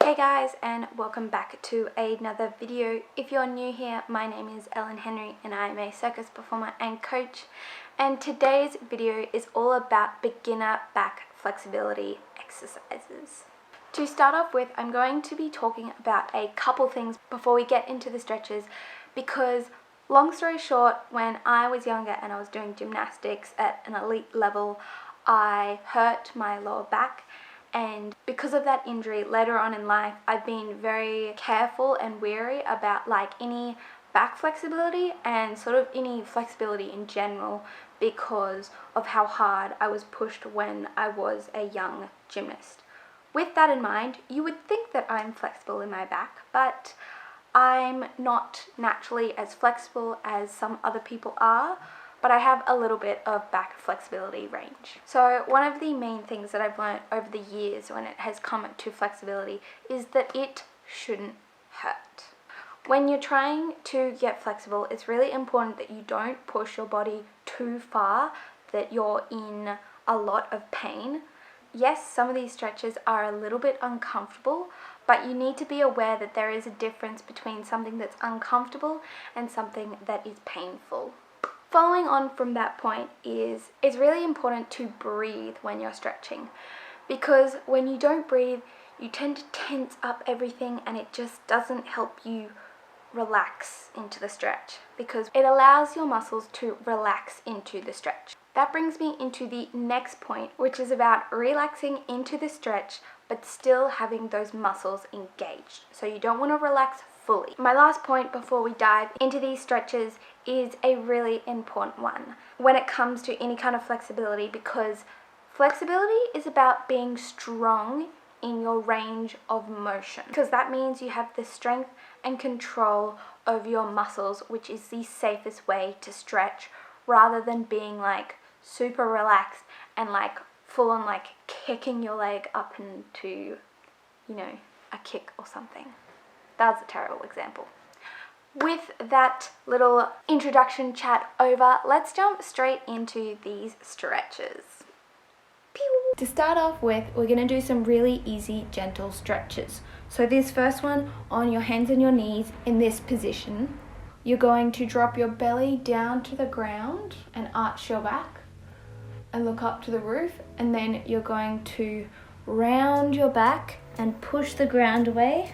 Hey guys, and welcome back to another video. If you're new here, my name is Ellen Henry and I'm a circus performer and coach, and today's video is all about beginner back flexibility exercises. To start off with, I'm going to be talking about a couple things before we get into the stretches, because long story short, when I was younger and I was doing gymnastics at an elite level, I hurt my lower back. And because of that injury, later on in life, I've been very careful and wary about any back flexibility and sort of any flexibility in general, because of how hard I was pushed when I was a young gymnast. With that in mind, you would think that I'm flexible in my back, but I'm not naturally as flexible as some other people are. But I have a little bit of back flexibility range. So one of the main things that I've learned over the years when it has come to flexibility is that it shouldn't hurt. When you're trying to get flexible, it's really important that you don't push your body too far, that you're in a lot of pain. Yes, some of these stretches are a little bit uncomfortable, but you need to be aware that there is a difference between something that's uncomfortable and something that is painful. Following on from that point is it's really important to breathe when you're stretching, because when you don't breathe, you tend to tense up everything and it just doesn't help you relax into the stretch, because it allows your muscles to relax into the stretch. That brings me into the next point, which is about relaxing into the stretch but still having those muscles engaged. So you don't want to relax fully. My last point before we dive into these stretches is a really important one when it comes to any kind of flexibility, because flexibility is about being strong in your range of motion, because that means you have the strength and control over your muscles, which is the safest way to stretch, rather than being super relaxed and full on kicking your leg up into a kick or something. That's a terrible example. With that little introduction chat over, let's jump straight into these stretches. Pew! To start off with, we're going to do some really easy, gentle stretches. So this first one, on your hands and your knees in this position, you're going to drop your belly down to the ground and arch your back and look up to the roof, and then you're going to round your back and push the ground away,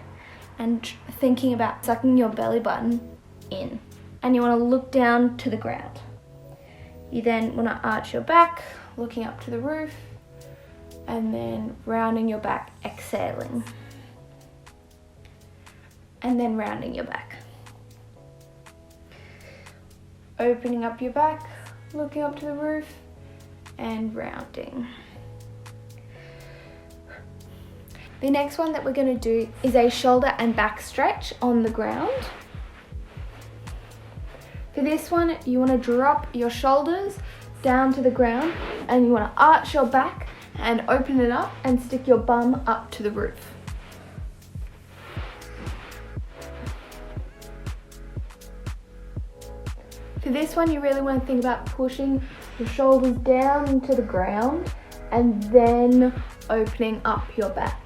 and thinking about sucking your belly button in. And you want to look down to the ground. You then want to arch your back, looking up to the roof, and then rounding your back, exhaling. And then rounding your back. Opening up your back, looking up to the roof, and rounding. The next one that we're going to do is a shoulder and back stretch on the ground. For this one, you want to drop your shoulders down to the ground and you want to arch your back and open it up and stick your bum up to the roof. For this one, you really want to think about pushing your shoulders down into the ground and then opening up your back.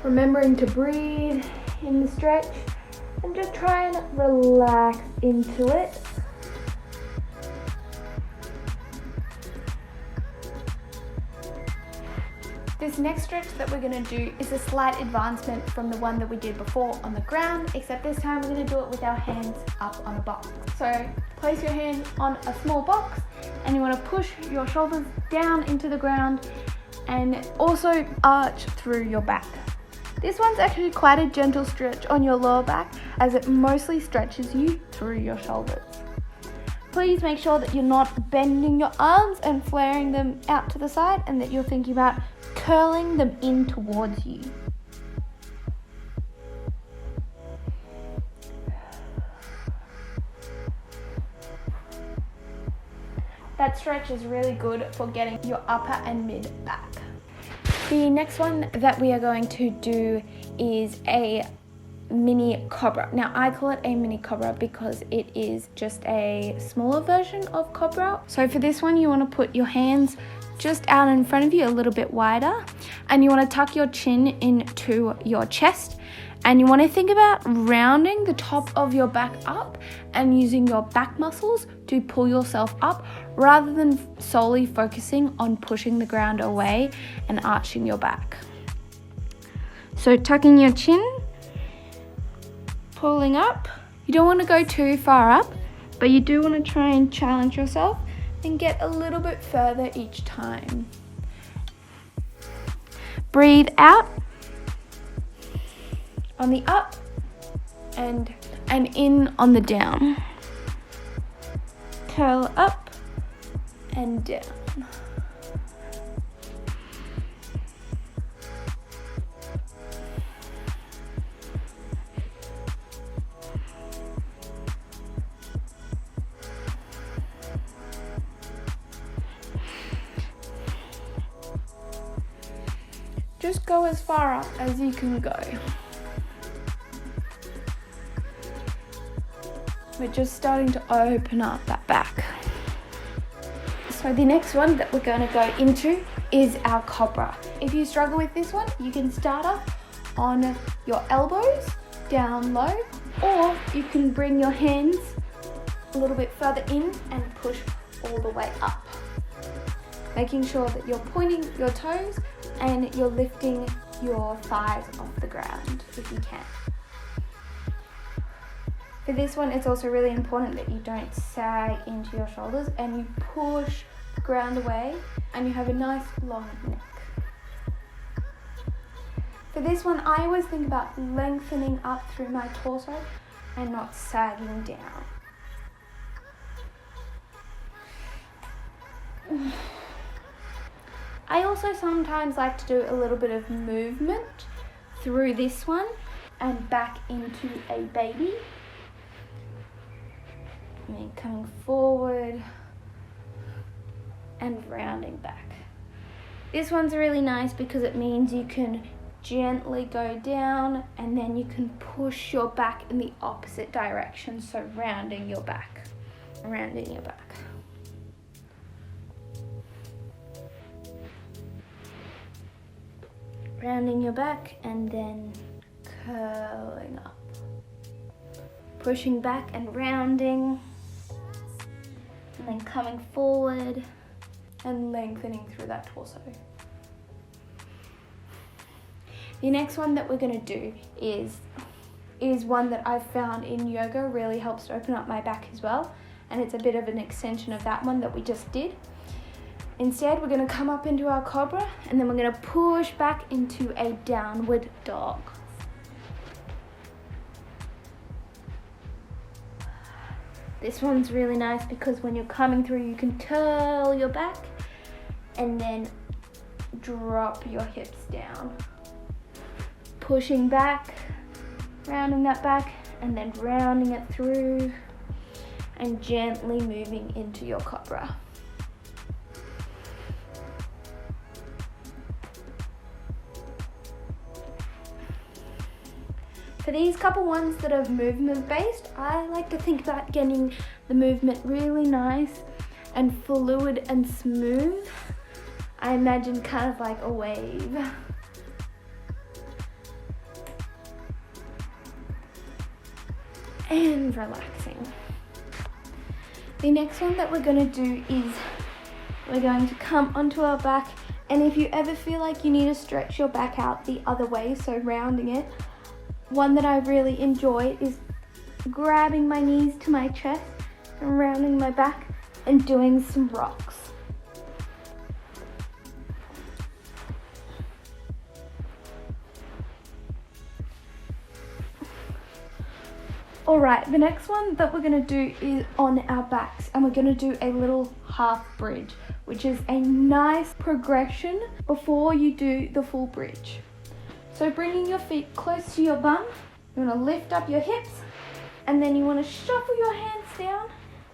Remembering to breathe in the stretch and just try and relax into it. This next stretch that we're going to do is a slight advancement from the one that we did before on the ground, except this time we're going to do it with our hands up on a box. So place your hand on a small box and you want to push your shoulders down into the ground and also arch through your back. This one's actually quite a gentle stretch on your lower back, as it mostly stretches you through your shoulders. Please make sure that you're not bending your arms and flaring them out to the side, and that you're thinking about curling them in towards you. That stretch is really good for getting your upper and mid back. The next one that we are going to do is a mini cobra. Now I call it a mini cobra because it is just a smaller version of cobra. So for this one, you want to put your hands just out in front of you a little bit wider, and you want to tuck your chin into your chest, and you want to think about rounding the top of your back up and using your back muscles to pull yourself up rather than solely focusing on pushing the ground away and arching your back. So tucking your chin, pulling up. You don't want to go too far up, but you do want to try and challenge yourself and get a little bit further each time. Breathe out on the up and in on the down. Curl up and down. Just go as far up as you can go. We're just starting to open up that back. So the next one that we're going to go into is our cobra. If you struggle with this one, you can start up on your elbows, down low, or you can bring your hands a little bit further in and push all the way up. Making sure that you're pointing your toes and you're lifting your thighs off the ground if you can. For this one, it's also really important that you don't sag into your shoulders and you push the ground away and you have a nice long neck. For this one, I always think about lengthening up through my torso and not sagging down. I also sometimes like to do a little bit of movement through this one and back into a baby. And then coming forward and rounding back. This one's really nice because it means you can gently go down and then you can push your back in the opposite direction, so rounding your back, rounding your back. Rounding your back and then curling up. Pushing back and rounding. And then coming forward and lengthening through that torso. The next one that we're going to do is one that I've found in yoga really helps to open up my back as well. And it's a bit of an extension of that one that we just did. Instead, we're going to come up into our cobra and then we're going to push back into a downward dog. This one's really nice because when you're coming through, you can curl your back and then drop your hips down. Pushing back, rounding that back, and then rounding it through and gently moving into your cobra. For these couple ones that are movement based, I like to think about getting the movement really nice and fluid and smooth. I imagine kind of like a wave. And relaxing. The next one that we're going to do is we're going to come onto our back, and if you ever feel like you need to stretch your back out the other way, so rounding it, one that I really enjoy is grabbing my knees to my chest and rounding my back and doing some rocks. Alright, the next one that we're going to do is on our backs, and we're going to do a little half bridge, which is a nice progression before you do the full bridge. So bringing your feet close to your bum, you want to lift up your hips, and then you want to shuffle your hands down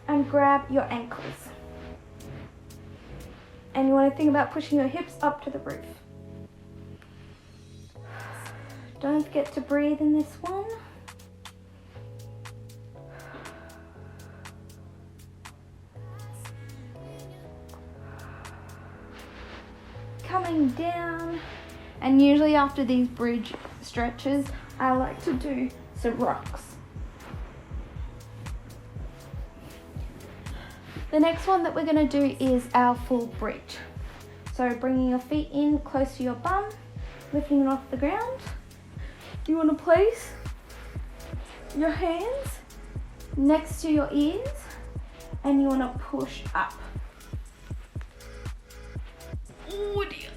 and grab your ankles. And you want to think about pushing your hips up to the roof. Don't forget to breathe in this one. coming down. And usually after these bridge stretches, I like to do some rocks. The next one that we're going to do is our full bridge. So bringing your feet in close to your bum, lifting it off the ground. You want to place your hands next to your ears and you want to push up. Oh dear.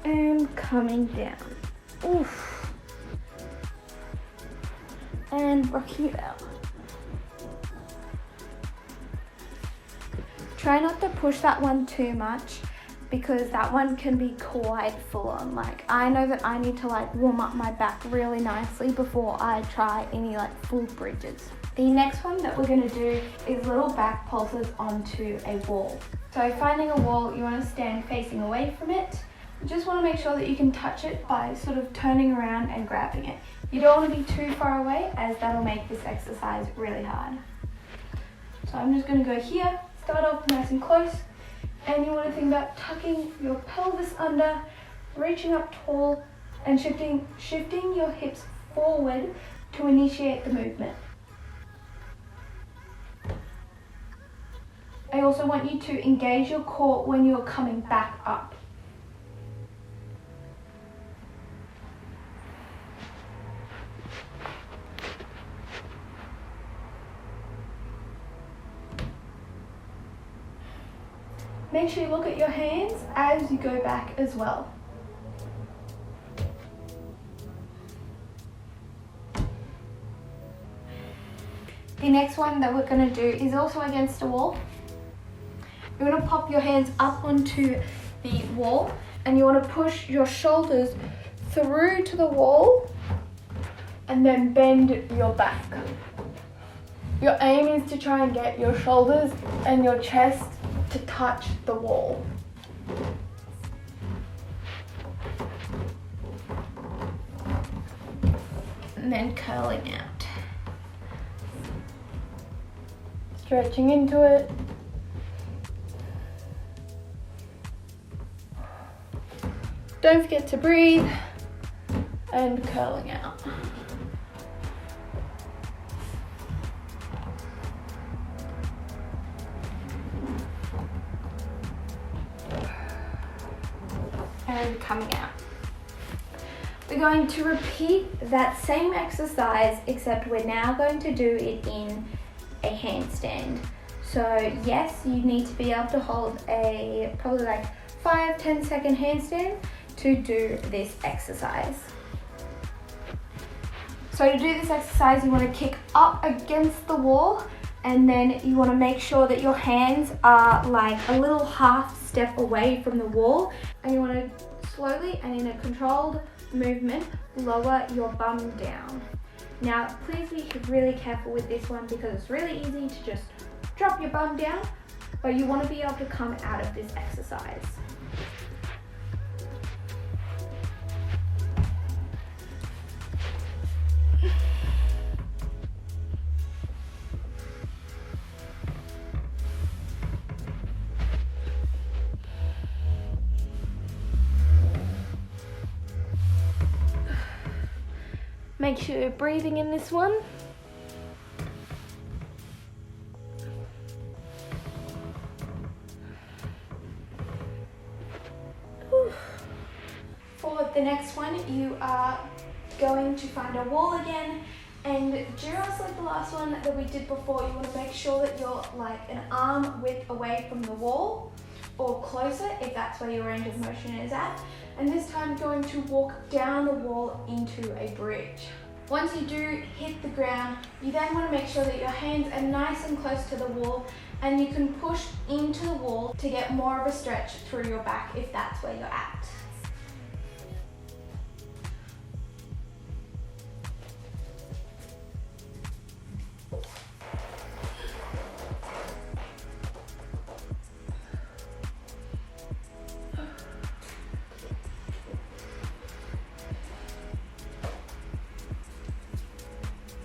And coming down. Oof. And rocking it out. Try not to push that one too much because that one can be quite full on. Like, I know that I need to like warm up my back really nicely before I try any like full bridges. The next one that we're going to do is little back pulses onto a wall. So finding a wall, you want to stand facing away from it. You just want to make sure that you can touch it by sort of turning around and grabbing it. You don't want to be too far away as that'll make this exercise really hard. So I'm just going to go here, start off nice and close, and you want to think about tucking your pelvis under, reaching up tall, and shifting your hips forward to initiate the movement. I also want you to engage your core when you're coming back up. Make sure you look at your hands as you go back as well. The next one that we're going to do is also against a wall. You want to pop your hands up onto the wall and you want to push your shoulders through to the wall and then bend your back. Your aim is to try and get your shoulders and your chest to touch the wall. And then curling out. Stretching into it. Don't forget to breathe and curling out. And coming out. We're going to repeat that same exercise, except we're now going to do it in a handstand. So yes, you need to be able to hold a probably like 5-10 second handstand to do this exercise. So to do this exercise, you want to kick up against the wall and then you want to make sure that your hands are like a little half step away from the wall, and you want to slowly and in a controlled movement lower your bum down. Now please be really careful with this one because it's really easy to just drop your bum down, but you want to be able to come out of this exercise. Make sure you're breathing in this one. For the next one, you are going to find a wall again, and just like the last one that we did before, you want to make sure that you're like an arm width away from the wall or closer if that's where your range of motion is at. And this time going to walk down the wall into a bridge. Once you do hit the ground, you then want to make sure that your hands are nice and close to the wall and you can push into the wall to get more of a stretch through your back if that's where you're at.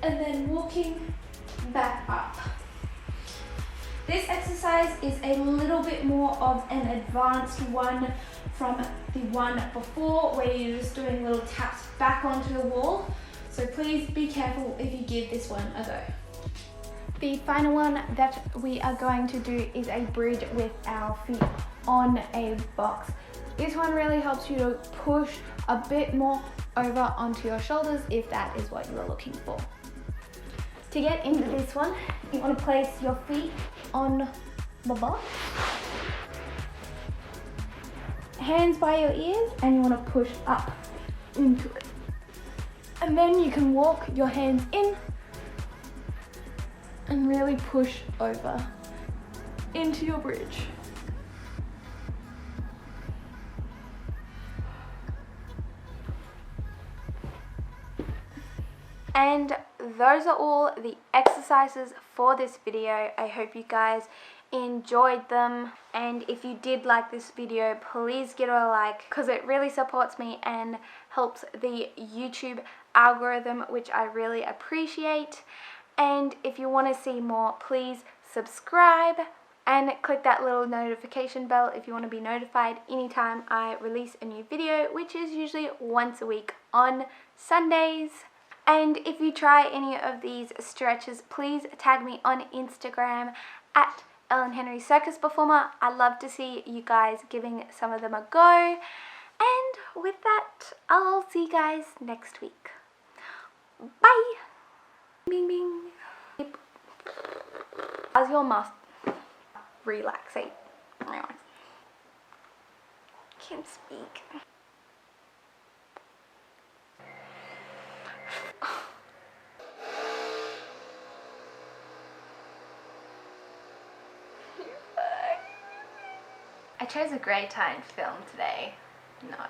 and then walking back up. This exercise is a little bit more of an advanced one from the one before, where you're just doing little taps back onto the wall. So please be careful if you give this one a go. The final one that we are going to do is a bridge with our feet on a box. This one really helps you to push a bit more over onto your shoulders if that is what you are looking for. To get into this one, you want to place your feet on the box, hands by your ears, and you want to push up into it. And then you can walk your hands in and really push over into your bridge. And those are all the exercises for this video. I hope you guys enjoyed them, and if you did like this video, please give it a like, because it really supports me and helps the YouTube algorithm, which I really appreciate. And if you want to see more, please subscribe and click that little notification bell if you want to be notified anytime I release a new video, which is usually once a week on Sundays. And if you try any of these stretches, please tag me on Instagram at Ellen Henry Circus Performer. I love to see you guys giving some of them a go. And with that, I'll see you guys next week. Bye! Bing bing. How's your mouth? Relaxate. Relax. Can't speak. I chose a great time to film today, not